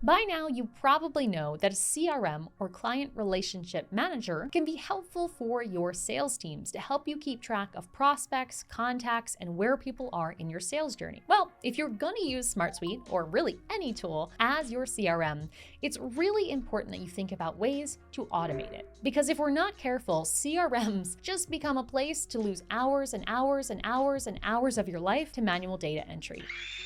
By now, you probably know that a CRM or client relationship manager can be helpful for your sales teams to help you keep track of prospects, contacts, and where people are in your sales journey. Well, if you're going to use SmartSuite, or really any tool, as your CRM, it's really important that you think about ways to automate it. Because if we're not careful, CRMs just become a place to lose hours and hours and hours and hours of your life to manual data entry.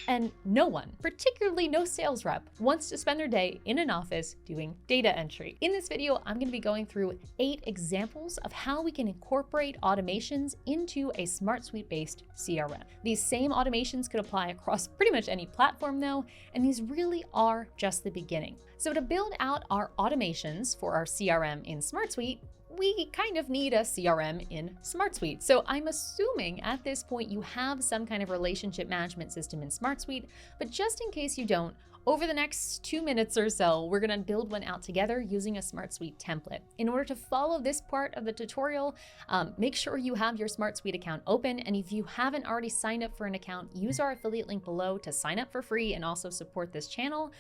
And no one, particularly no sales rep, wants to spend their day in an office doing data entry. In this video, I'm going to be going through 8 examples of how we can incorporate automations into a SmartSuite-based CRM. These same automations could apply across pretty much any platform though, and these really are just the beginning. So to build out our automations for our CRM in SmartSuite, we kind of need a CRM in SmartSuite. So I'm assuming at this point you have some kind of relationship management system in SmartSuite, but just in case you don't, over the next 2 minutes or so, we're gonna build one out together using a SmartSuite template. In order to follow this part of the tutorial, make sure you have your SmartSuite account open, and if you haven't already signed up for an account, use our affiliate link below to sign up for free and also support this channel,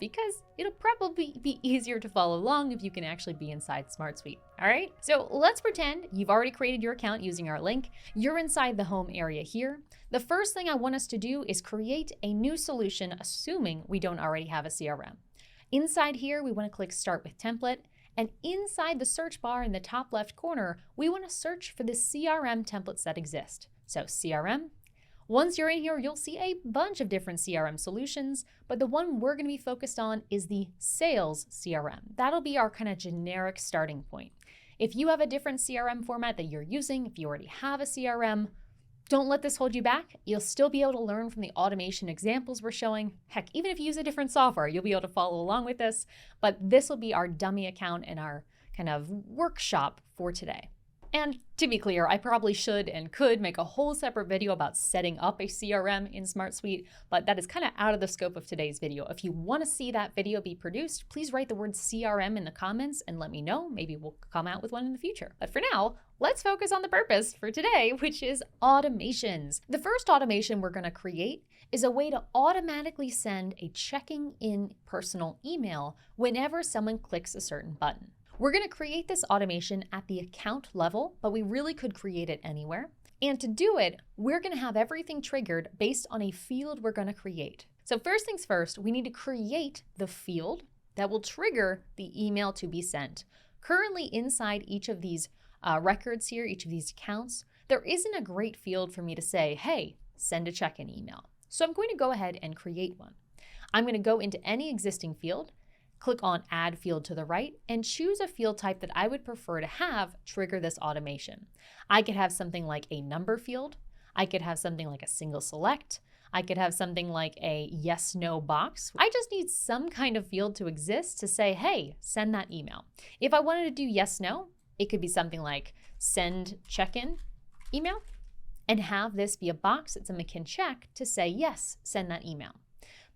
because it'll probably be easier to follow along if you can actually be inside SmartSuite. All right, so let's pretend you've already created your account using our link. You're inside the home area here. The first thing I want us to do is create a new solution, assuming we don't already have a CRM. Inside here, we want to click Start with Template, and inside the search bar in the top left corner, we want to search for the CRM templates that exist. So CRM. Once you're in here, you'll see a bunch of different CRM solutions, but the one we're going to be focused on is the Sales CRM. That'll be our kind of generic starting point. If you have a different CRM format that you're using, if you already have a CRM, don't let this hold you back. You'll still be able to learn from the automation examples we're showing. Heck, even if you use a different software, you'll be able to follow along with this, but this will be our dummy account and our kind of workshop for today. And to be clear, I probably should and could make a whole separate video about setting up a CRM in SmartSuite, but that is kind of out of the scope of today's video. If you want to see that video be produced, please write the word CRM in the comments and let me know. Maybe we'll come out with one in the future. But for now, let's focus on the purpose for today, which is automations. The first automation we're going to create is a way to automatically send a checking in personal email whenever someone clicks a certain button. We're going to create this automation at the account level, but we really could create it anywhere. And to do it, we're going to have everything triggered based on a field we're going to create. So first things first, we need to create the field that will trigger the email to be sent. Currently inside each of these records here, each of these accounts, there isn't a great field for me to say, hey, send a check-in email. So I'm going to go ahead and create one. I'm going to go into any existing field, click on Add Field to the right, and choose a field type that I would prefer to have trigger this automation. I could have something like a number field. I could have something like a single select. I could have something like a yes/no box. I just need some kind of field to exist to say, hey, send that email. If I wanted to do yes/no, it could be something like send check-in email and have this be a box that someone can check to say, yes, send that email.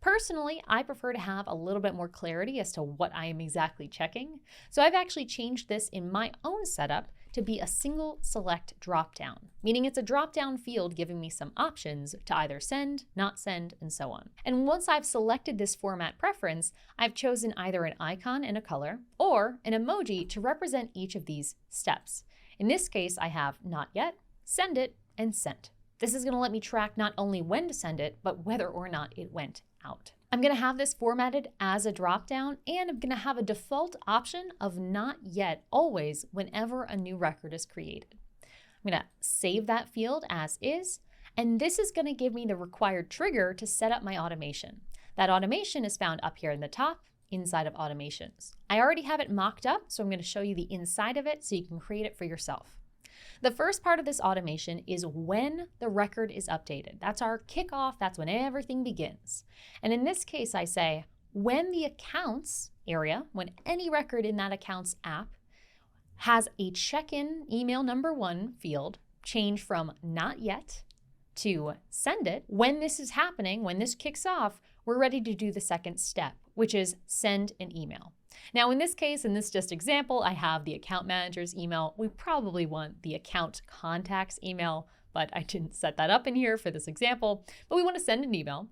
Personally, I prefer to have a little bit more clarity as to what I am exactly checking. So I've actually changed this in my own setup to be a single select dropdown, meaning it's a dropdown field giving me some options to either send, not send, and so on. And once I've selected this format preference, I've chosen either an icon and a color or an emoji to represent each of these steps. In this case, I have not yet, send it, and sent. This is going to let me track not only when to send it, but whether or not it went out. I'm going to have this formatted as a dropdown, and I'm going to have a default option of not yet always whenever a new record is created. I'm going to save that field as is, and this is going to give me the required trigger to set up my automation. That automation is found up here in the top inside of automations. I already have it mocked up, so I'm going to show you the inside of it so you can create it for yourself. The first part of this automation is when the record is updated. That's our kickoff. That's when everything begins. And in this case, I say when the accounts area, when any record in that accounts app has a check-in email number 1 field change from not yet to send it. When this is happening, when this kicks off, we're ready to do the second step, which is send an email. Now in this case, in this just example, I have the account manager's email. We probably want the account contacts email, but I didn't set that up in here for this example. But we want to send an email,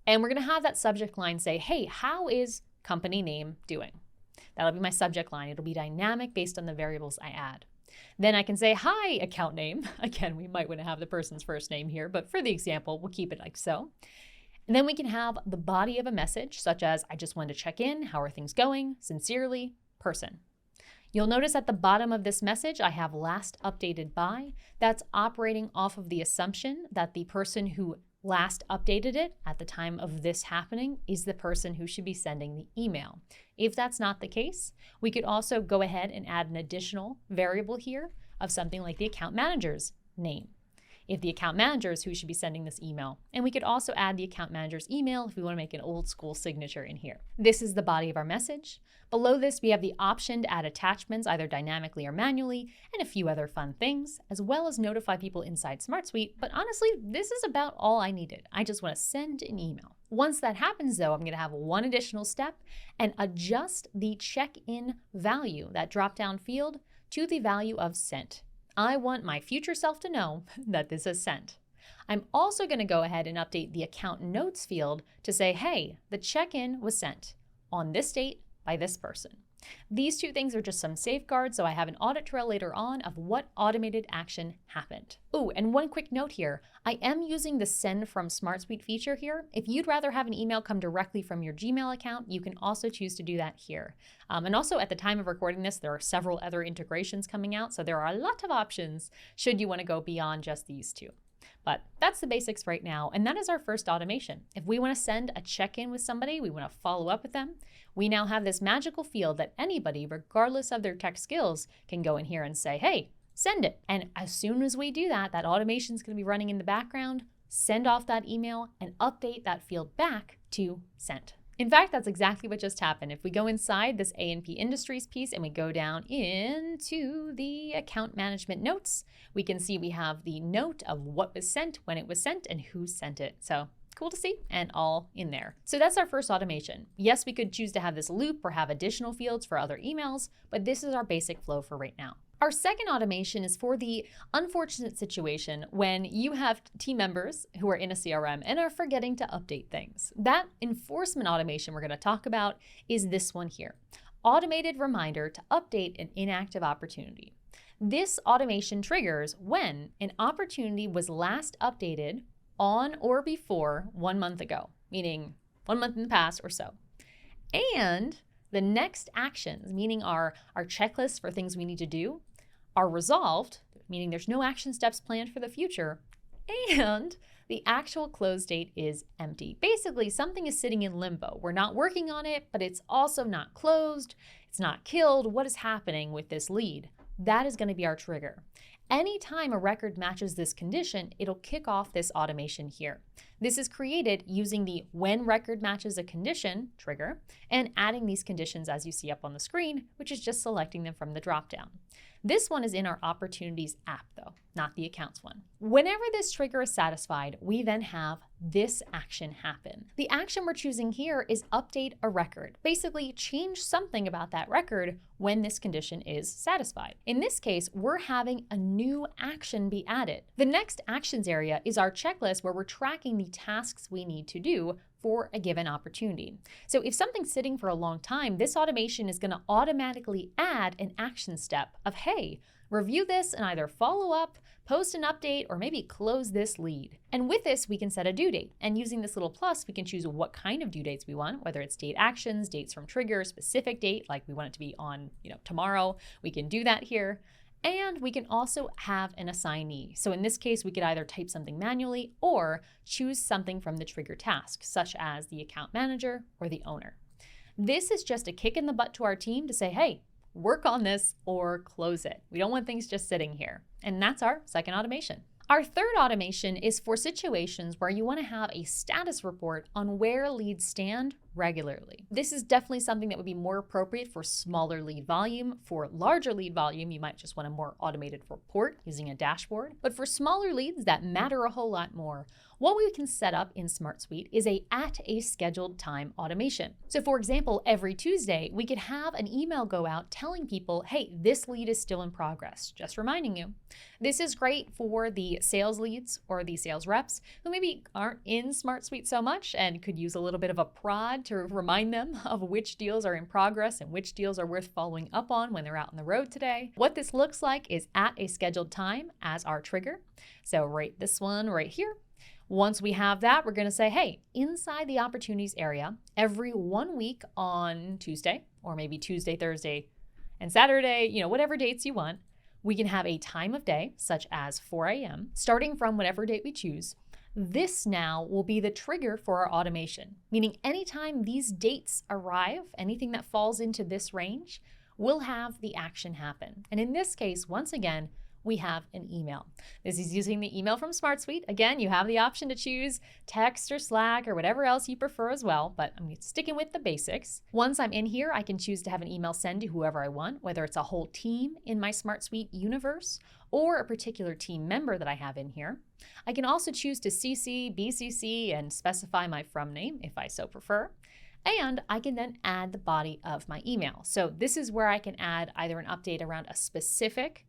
and we're going to have that subject line say, hey, how is company name doing? That'll be my subject line. It'll be dynamic based on the variables I add. Then I can say, hi, account name. Again, we might want to have the person's first name here, but for the example, we'll keep it like so. And then we can have the body of a message, such as, I just wanted to check in. How are things going? Sincerely, person. You'll notice at the bottom of this message, I have last updated by. That's operating off of the assumption that the person who last updated it at the time of this happening is the person who should be sending the email. If that's not the case, we could also go ahead and add an additional variable here of something like the account manager's name, if the account manager is who should be sending this email. And we could also add the account manager's email if we want to make an old school signature in here. This is the body of our message. Below this, we have the option to add attachments either dynamically or manually, and a few other fun things, as well as notify people inside SmartSuite. But honestly, this is about all I needed. I just want to send an email. Once that happens though, I'm going to have one additional step and adjust the check-in value, that drop-down field, to the value of sent. I want my future self to know that this is sent. I'm also going to go ahead and update the account notes field to say, hey, the check-in was sent on this date by this person. These two things are just some safeguards, so I have an audit trail later on of what automated action happened. Oh, and one quick note here. I am using the send from SmartSuite feature here. If you'd rather have an email come directly from your Gmail account, you can also choose to do that here. And also at the time of recording this, there are several other integrations coming out, so there are a lot of options should you want to go beyond just these two. But that's the basics right now, and that is our first automation. If we want to send a check-in with somebody, we want to follow up with them, we now have this magical field that anybody, regardless of their tech skills, can go in here and say, hey, send it. And as soon as we do that, that automation is going to be running in the background, send off that email, and update that field back to sent. In fact, that's exactly what just happened. If we go inside this A&P Industries piece and we go down into the account management notes, we can see we have the note of what was sent, when it was sent, and who sent it. So cool to see, and all in there. So that's our first automation. Yes, we could choose to have this loop or have additional fields for other emails, but this is our basic flow for right now. Our second automation is for the unfortunate situation when you have team members who are in a CRM and are forgetting to update things. That enforcement automation we're going to talk about is this one here. Automated reminder to update an inactive opportunity. This automation triggers when an opportunity was last updated on or before 1 month ago, meaning 1 month in the past or so. And the next actions, meaning our checklist for things we need to do, are resolved, meaning there's no action steps planned for the future, and the actual close date is empty. Basically, something is sitting in limbo. We're not working on it, but it's also not closed. It's not killed. What is happening with this lead? That is going to be our trigger. Anytime a record matches this condition, it'll kick off this automation here. This is created using the when record matches a condition trigger and adding these conditions as you see up on the screen, which is just selecting them from the dropdown. This one is in our Opportunities app though, not the Accounts one. Whenever this trigger is satisfied, we then have this action happen. The action we're choosing here is update a record. Basically, change something about that record when this condition is satisfied. In this case, we're having a new action be added. The next actions area is our checklist where we're tracking the tasks we need to do for a given opportunity. So if something's sitting for a long time, this automation is going to automatically add an action step of, hey, review this and either follow up, post an update, or maybe close this lead. And with this, we can set a due date. And using this little plus, we can choose what kind of due dates we want, whether it's date actions, dates from trigger, specific date, like we want it to be on, tomorrow. We can do that here. And we can also have an assignee. So in this case, we could either type something manually or choose something from the trigger task, such as the account manager or the owner. This is just a kick in the butt to our team to say, hey, work on this or close it. We don't want things just sitting here. And that's our second automation. Our third automation is for situations where you want to have a status report on where leads stand regularly. This is definitely something that would be more appropriate for smaller lead volume. For larger lead volume, you might just want a more automated report using a dashboard. But for smaller leads that matter a whole lot more, what we can set up in SmartSuite is at a scheduled time automation. So for example, every Tuesday, we could have an email go out telling people, hey, this lead is still in progress. Just reminding you. This is great for the sales leads or the sales reps who maybe aren't in SmartSuite so much and could use a little bit of a prod to remind them of which deals are in progress and which deals are worth following up on when they're out on the road today. What this looks like is at a scheduled time as our trigger. So write this one right here. Once we have that, we're going to say, hey, inside the opportunities area, every 1 week on Tuesday, or maybe Tuesday, Thursday, and Saturday, whatever dates you want, we can have a time of day, such as 4 a.m., starting from whatever date we choose. This now will be the trigger for our automation, meaning anytime these dates arrive, anything that falls into this range will have the action happen. And in this case, once again, we have an email. This is using the email from SmartSuite. Again, you have the option to choose text or Slack or whatever else you prefer as well, but I'm sticking with the basics. Once I'm in here, I can choose to have an email send to whoever I want, whether it's a whole team in my SmartSuite universe or a particular team member that I have in here. I can also choose to CC, BCC, and specify my from name if I so prefer. And I can then add the body of my email. So this is where I can add either an update around a specific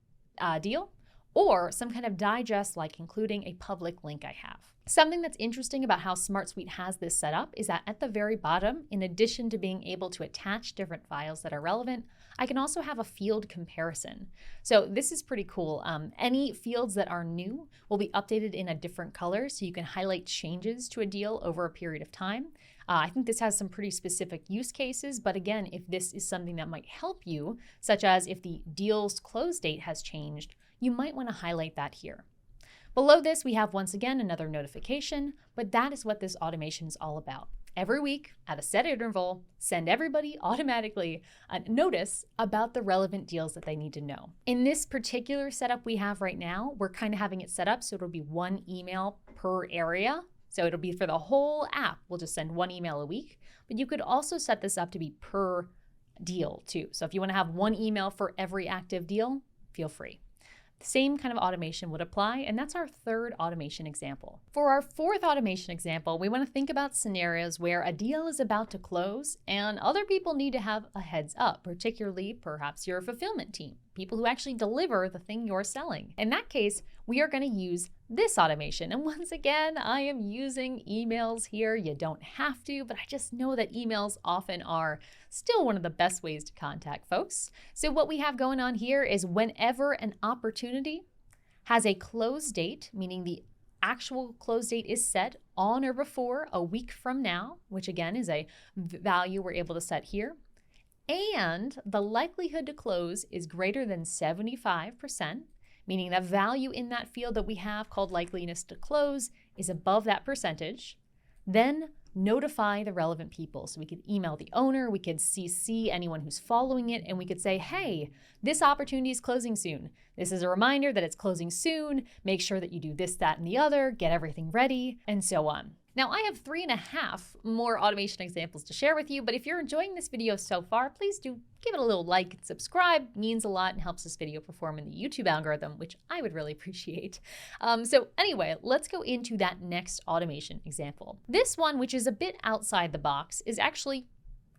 deal or some kind of digest, like including a public link I have. Something that's interesting about how SmartSuite has this set up is that at the very bottom, in addition to being able to attach different files that are relevant, I can also have a field comparison. So this is pretty cool. Any fields that are new will be updated in a different color, so you can highlight changes to a deal over a period of time. I think this has some pretty specific use cases, but again, if this is something that might help you, such as if the deal's close date has changed, you might want to highlight that here. Below this, we have once again another notification, but that is what this automation is all about. Every week, at a set interval, send everybody automatically a notice about the relevant deals that they need to know. In this particular setup we have right now, we're kind of having it set up so it'll be one email per area. So it'll be for the whole app. We'll just send one email a week, but you could also set this up to be per deal too. So if you want to have one email for every active deal, feel free. The same kind of automation would apply, and that's our third automation example. For our fourth automation example, we want to think about scenarios where a deal is about to close and other people need to have a heads up, particularly perhaps your fulfillment team, people who actually deliver the thing you're selling. In that case, we are going to use this automation. And once again, I am using emails here. You don't have to, but I just know that emails often are still one of the best ways to contact folks. So what we have going on here is whenever an opportunity has a close date, meaning the actual close date is set on or before a week from now, which again is a value we're able to set here, and the likelihood to close is greater than 75%, meaning the value in that field that we have called likeliness to close is above that percentage, then notify the relevant people. So we could email the owner, we could CC anyone who's following it, and we could say, hey, this opportunity is closing soon. This is a reminder that it's closing soon. Make sure that you do this, that, and the other, get everything ready, and so on. Now, I have 3.5 more automation examples to share with you, but if you're enjoying this video so far, please do give it a little like and subscribe. It means a lot and helps this video perform in the YouTube algorithm, which I would really appreciate. So anyway, let's go into that next automation example. This one, which is a bit outside the box, is actually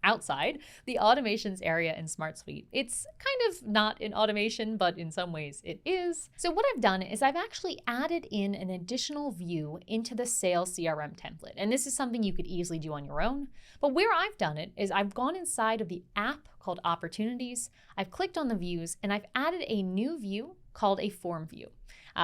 outside the automations area in SmartSuite. It's kind of not an automation, but in some ways it is. So what I've done is I've actually added in an additional view into the sales CRM template. And this is something you could easily do on your own. But where I've done it is I've gone inside of the app called Opportunities. I've clicked on the views and I've added a new view called a form view.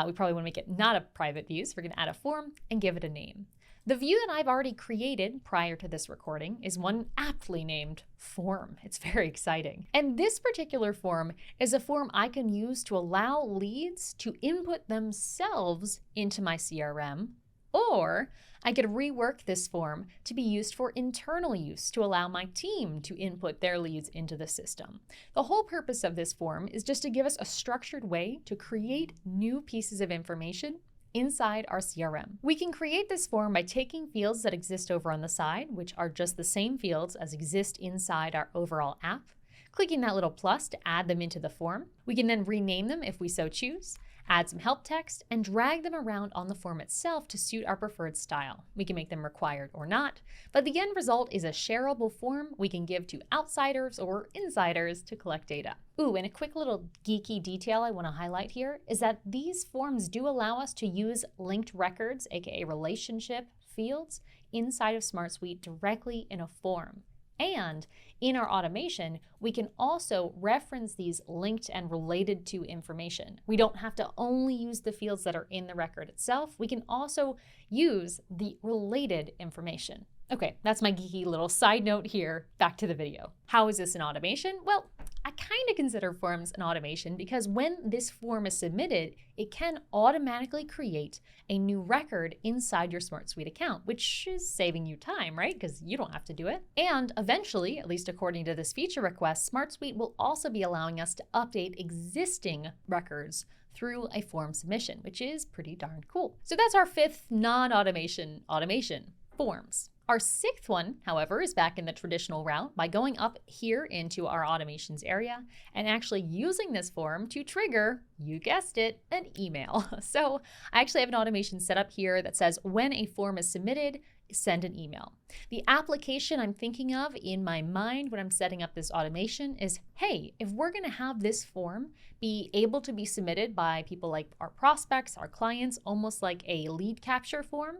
We probably want to make it not a private view, so we're going to add a form and give it a name. The view that I've already created prior to this recording is one aptly named form. It's very exciting. And this particular form is a form I can use to allow leads to input themselves into my CRM, or I could rework this form to be used for internal use to allow my team to input their leads into the system. The whole purpose of this form is just to give us a structured way to create new pieces of information inside our CRM. We can create this form by taking fields that exist over on the side, which are just the same fields as exist inside our overall app, clicking that little plus to add them into the form. We can then rename them if we so choose, add some help text, and drag them around on the form itself to suit our preferred style. We can make them required or not, but the end result is a shareable form we can give to outsiders or insiders to collect data. Ooh, and a quick little geeky detail I want to highlight here is that these forms do allow us to use linked records, aka relationship fields, inside of SmartSuite directly in a form. And in our automation, we can also reference these linked and related to information. We don't have to only use the fields that are in the record itself. We can also use the related information. Okay, that's my geeky little side note here. Back to the video. How is this an automation? Well, I kind of consider forms an automation because when this form is submitted, it can automatically create a new record inside your SmartSuite account, which is saving you time, right? Because you don't have to do it. And eventually, at least according to this feature request, SmartSuite will also be allowing us to update existing records through a form submission, which is pretty darn cool. So that's our fifth non-automation automation, forms. Our sixth one, however, is back in the traditional route by going up here into our automations area and actually using this form to trigger, you guessed it, an email. So I actually have an automation set up here that says when a form is submitted, send an email. The application I'm thinking of in my mind when I'm setting up this automation is, hey, if we're going to have this form be able to be submitted by people like our prospects, our clients, almost like a lead capture form,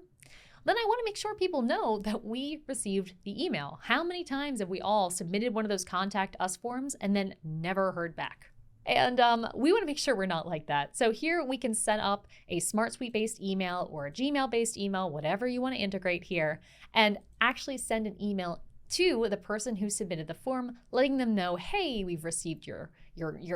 then I want to make sure people know that we received the email. How many times have we all submitted one of those contact us forms and then never heard back? And we want to make sure we're not like that. So here we can set up a SmartSuite-based email or a Gmail-based email, whatever you want to integrate here, and actually send an email to the person who submitted the form, letting them know, hey, we've received your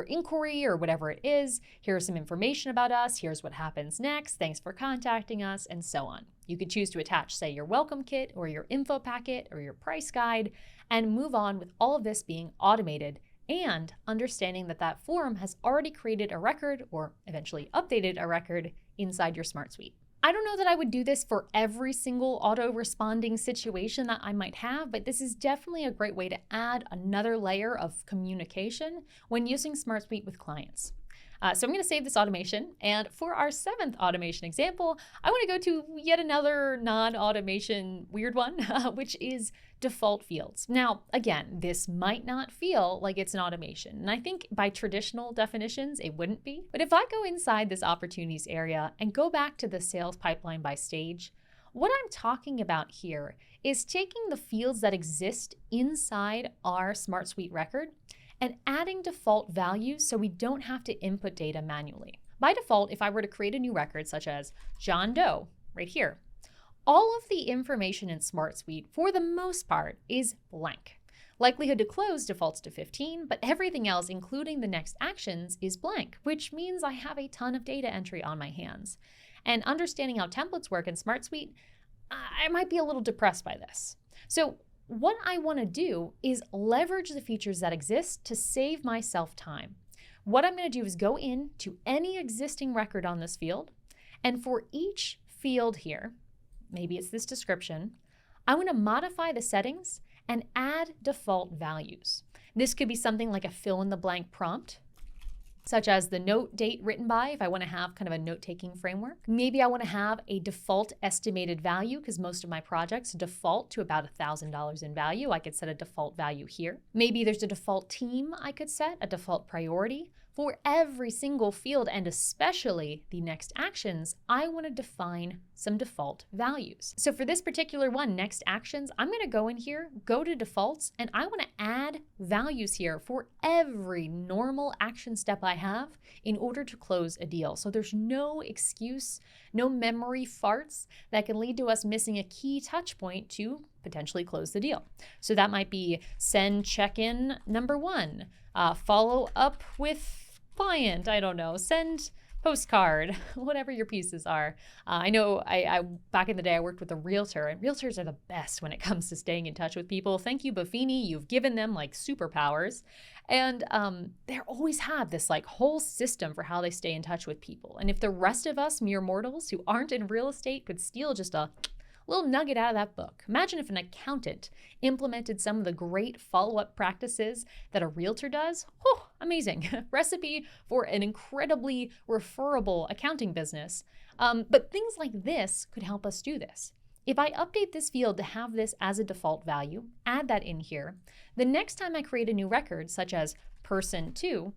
inquiry or whatever it is. Here's some information about us. Here's what happens next. Thanks for contacting us, and so on. You could choose to attach, say, your welcome kit or your info packet or your price guide and move on with all of this being automated and understanding that that form has already created a record or eventually updated a record inside your SmartSuite. I don't know that I would do this for every single auto-responding situation that I might have, but this is definitely a great way to add another layer of communication when using SmartSuite with clients. So I'm going to save this automation, and for our seventh automation example, I want to go to yet another non-automation weird one, which is default fields. Now, again, this might not feel like it's an automation, and I think by traditional definitions, it wouldn't be. But if I go inside this opportunities area and go back to the sales pipeline by stage, what I'm talking about here is taking the fields that exist inside our SmartSuite record and adding default values so we don't have to input data manually. By default, if I were to create a new record such as John Doe, right here, all of the information in SmartSuite, for the most part, is blank. Likelihood to close defaults to 15, but everything else, including the next actions, is blank, which means I have a ton of data entry on my hands. And understanding how templates work in SmartSuite, I might be a little depressed by this. So what I want to do is leverage the features that exist to save myself time. What I'm going to do is go into any existing record on this field, and for each field here, maybe it's this description, I want to modify the settings and add default values. This could be something like a fill-in-the-blank prompt, such as the note date written by, if I want to have kind of a note-taking framework. Maybe I want to have a default estimated value because most of my projects default to about $1,000 in value. I could set a default value here. Maybe there's a default team I could set, a default priority. For every single field, and especially the next actions, I want to define some default values. So for this particular one, next actions, I'm going to go in here, go to defaults, and I want to add values here for every normal action step I have in order to close a deal. So there's no excuse, no memory farts that can lead to us missing a key touch point to potentially close the deal. So that might be send check-in number 1, follow up with client, I don't know, send postcard, whatever your pieces are. I know I back in the day I worked with a realtor, and realtors are the best when it comes to staying in touch with people. Thank you, Buffini. You've given them like superpowers. And they always have this like whole system for how they stay in touch with people. And if the rest of us mere mortals who aren't in real estate could steal just a little nugget out of that book. Imagine if an accountant implemented some of the great follow-up practices that a realtor does. Oh, amazing. Recipe for an incredibly referable accounting business. But things like this could help us do this. If I update this field to have this as a default value, add that in here, the next time I create a new record, such as person 2,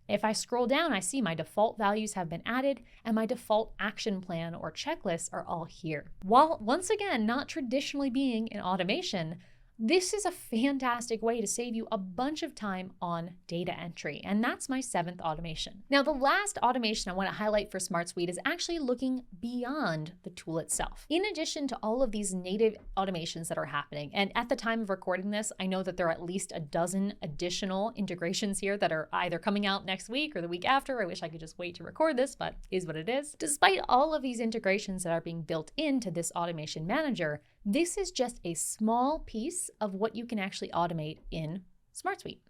If I scroll down, I see my default values have been added and my default action plan or checklists are all here. While once again, not traditionally being an automation, this is a fantastic way to save you a bunch of time on data entry, and that's my 7th automation. Now, the last automation I want to highlight for SmartSuite is actually looking beyond the tool itself. In addition to all of these native automations that are happening, and at the time of recording this, I know that there are at least a dozen additional integrations here that are either coming out next week or the week after. I wish I could just wait to record this, but is what it is. Despite all of these integrations that are being built into this automation manager, this is just a small piece of what you can actually automate in SmartSuite.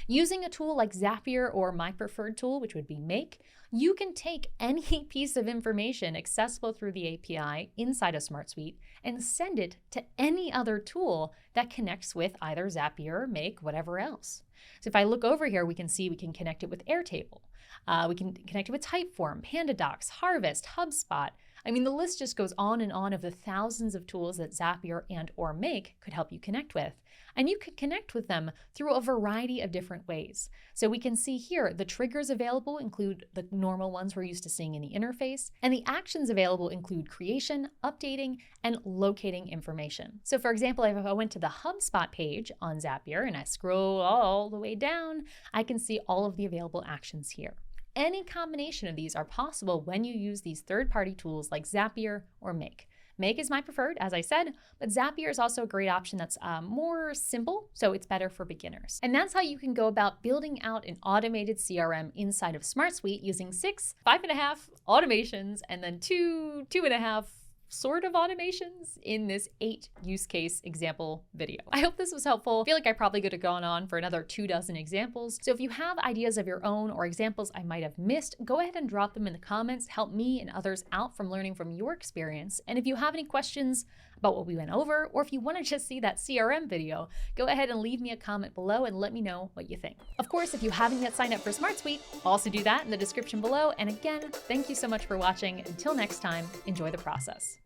Using a tool like Zapier or my preferred tool, which would be Make, you can take any piece of information accessible through the API inside of SmartSuite and send it to any other tool that connects with either Zapier, Make, whatever else. So if I look over here, we can see we can connect it with Airtable. We can connect it with Typeform, PandaDocs, Harvest, HubSpot. I mean, the list just goes on and on of the thousands of tools that Zapier and or Make could help you connect with. And you could connect with them through a variety of different ways. So we can see here, the triggers available include the normal ones we're used to seeing in the interface, and the actions available include creation, updating, and locating information. So for example, if I went to the HubSpot page on Zapier and I scroll all the way down, I can see all of the available actions here. Any combination of these are possible when you use these third-party tools like Zapier or Make. Make is my preferred, as I said, but Zapier is also a great option that's more simple, so it's better for beginners. And that's how you can go about building out an automated CRM inside of SmartSuite using 5.5 automations and then 2.5 sort of automations in this 8 use case example video. I hope this was helpful. I feel like I probably could have gone on for another 24 examples. So if you have ideas of your own or examples I might have missed, go ahead and drop them in the comments. Help me and others out from learning from your experience. And if you have any questions about what we went over, or if you want to just see that CRM video, go ahead and leave me a comment below and let me know what you think. Of course, if you haven't yet signed up for SmartSuite, also do that in the description below. And again, thank you so much for watching. Until next time, enjoy the process.